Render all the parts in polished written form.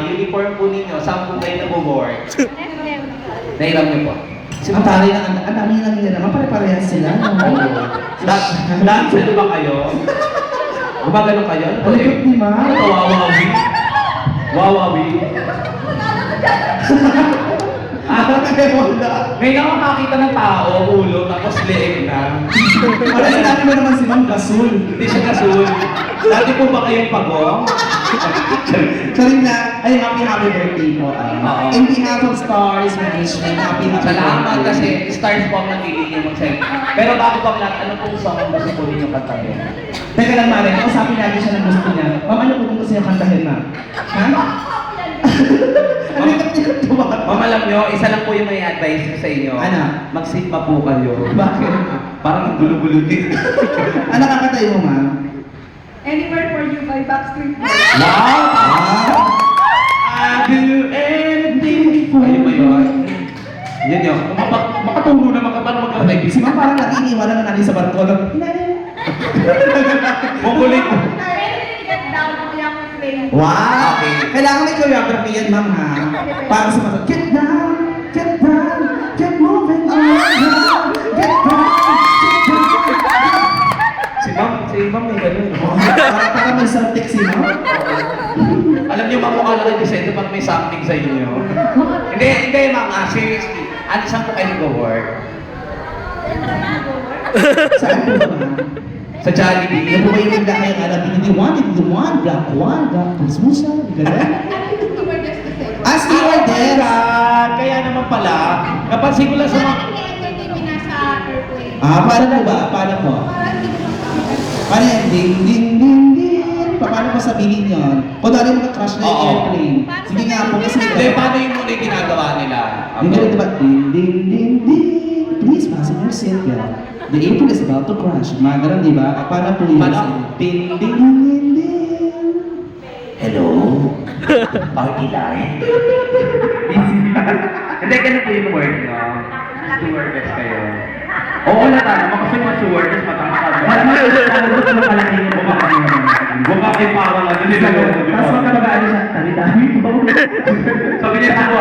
uniform po ninyo, saan po kayo nag-work? Nahiram niyo po. Ang dami lang nila naman, pare-parehas sila. Dancer ba kayo? Gumagano kayo? Ang likot ni Ma. Wawawi. Wawawi. Ngayon ako nakakita ng tao, ulo, tapos leeg na. Wala na dami mo naman si Ma'am Gasol. Hindi siya kasul. Dati po ba kayong pagong? Sorry na, ay happy birthday po. Oo. In behalf of Stars Management, happy Salamat birthday. kasi stars po ang nagiging yung mag-send. Pero bago pa lahat, ano pong song ang gusto po ninyo kantahin? Teka lang, Mare, kausapin natin siya ng gusto niya. Ma'am, ano po kung gusto niya kantahin, Ma'am? Ha? Ano yung tumakas? Ma'am, alam nyo, isa lang po yung may advice ko sa inyo. Ano? Magsigma po kayo. Bakit? Parang ang gulo-gulo din. Ano kakatay mo, Ma'am? Anywhere for you by Backstreet Boys. Wow! Ah! I do anything for you. Ayun ba yun? Yan yun. Makatulong naman ka paano mag-live. Si Ma'am parang nakiniwala na natin sa barko. Mongolic. Get down ako yung play. Wow! Okay. Kailangan may choreography yan, Ma'am, ha? Para sa mga, get down, get moving on, get down. Si Ma'am may ganun. Para may something si Ma'am. Alam niyo, mamukha lang kayo kasi pag may something sa inyo. Hindi, mga seriously. Ano saan po kayo nag-work? Saan po ba, Ma'am? Sa Jollibee. Yan po ba yung hindi kayang alam? Hindi one, black Christmas, gano'n? Ah, stewardess! Kaya naman pala, napansin ko lang sa mga... Ah, paano po ba? Paano po? Paano yan? Ding, ding, ding, ding. Paano po sabihin yun? Kung dali mga-crash na yung Oo. airplane. Sige nga po, kasi... Hindi, paano yung muna yung ginagawa nila? Hindi rin diba? Ding, ding, ding, ding. Please fasten your seatbelt. The airplane is about to crash. Mga ganun, di ba? Ah, paano po yun? Paano? Ding, ding, ding, ding. Hello? Party line? Hindi, ganun po yung word, no? Stewardess kayo. Oo, nata naman kasi mga stewardess matangkad. Alam mo, gusto mo pala kayo mo ba kayo? Baka kayo parang ano nila. Tapos magkabagaano siya, tali-tali po. Sabi niya ako,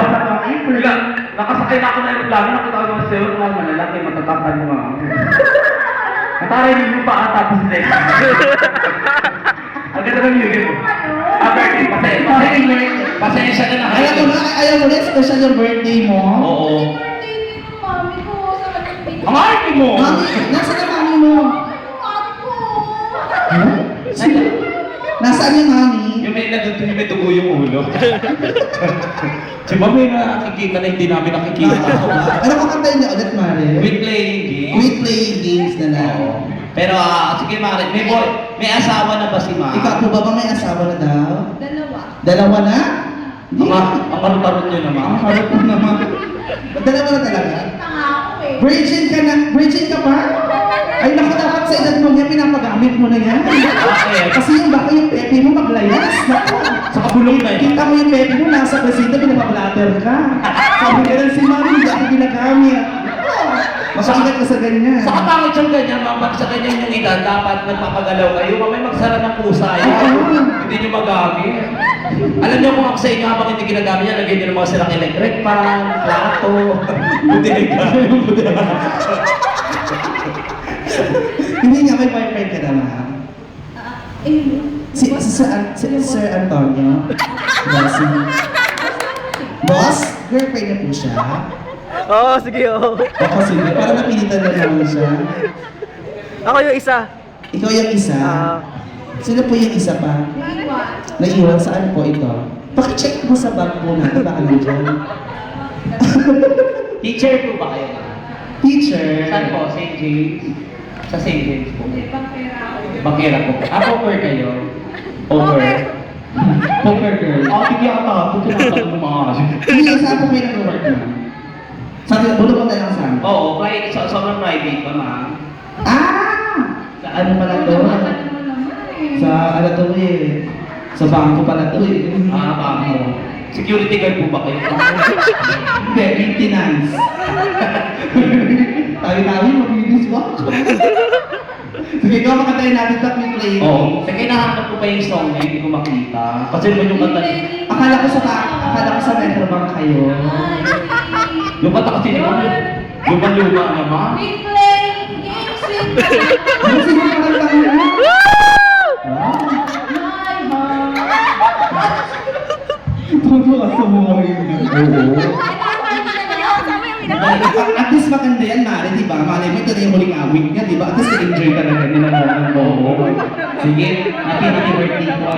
bigla, nakasakay na ako na yung plano, nakita ko ng sewa, mga malalaki, matatakan mo nga. Nataray niyo pa ata tapos next. Ang ganda ng music mo. Birthday, pasensya na na. Ayaw mo na, special yung birthday mo. Oo. Ang arte mo! Mami, nasa na mami mo? Huh? Nasaan yung mami? Yung may nagtutuloy may dugo yung ulo. Si Mami na nakikita na hindi namin nakikita. Ano kakantayin niya ulit, Mare? With playing games. With playing games na lang. Oo. Pero sige Mari, may asawa na ba si Ma? Ikaw po ba may asawa na daw? Dalawa. Na? Hindi. Ang karot-karot nyo naman. Ang harap mo naman. Dalawa na talaga? Tanga ako eh. Virgin ka na? Virgin ka pa? Ay naku, dapat sa edad mo yan, pinapagamit mo na yan. Bakit? Kasi yung baka yung pepe mo maglayas. Naku. Sa kabulong na yun. Kita mo yung pepe mo, nasa presinto, pinapablatter ka. Sabi ka lang si Mami, hindi ako ginagamit. Masakit ka sa ganyan. Sa kapangit yung ganyan, ma'am, sa ganyan yung edad, dapat nagpapagalaw kayo, mamay magsara ng pusa yan. Hindi nyo magamit. Alam niyo kung ako sa inyo habang hindi ginagamit yan, lagyan nyo ng mga silang electric pan, plato, budiga. Hindi nga, may boyfriend ka na, Ma'am. Si Sir Antonio. Boss, girlfriend niya po siya. Oo, sige, oo. Ako sige, parang napilitan na naman siya. Ako yung isa. Ikaw yung isa. Sino po yung isa pa? Naiwan, saan po ito? Pakicheck mo sa bag mo na, baka nandiyan. Teacher po ba kayo? Teacher. Saan po? St. James? Sa St. James po. Bakera ako. Bakera po. Poker kayo? Poker? Poker girl. Bigyan ka pa. Puto na ka ng mga Hindi, saan po kayo nag-work na? Sabi, bulong ko na lang saan? Oo, private. Sobrang private pa, ma'am. Ah! Sa ano pala to? Sa ano to eh. Sa bangko pala to eh. Bako. Security guard po ba kayo? Hindi, maintenance. Tayo-tayo, maglinis ba? Sige, ikaw makantayin natin sa Queen Lady. Oo. Sige, nahanap ko pa yung song niya, hindi ko makita. Kasi naman yung kanta, Akala ko sa Metro Bank kayo. yung kanta kasi naman, luma-luma naman. We play games in Ano sino yung kanta ko na? Wow. my heart. Todo ka sa mga yun. Oo. At least maganda yan, Mare, di ba? Malay mo, ito na yung huling awit niya, di ba? At least na-enjoy ka na ganyan ang moment mo. Sige, happy birthday po.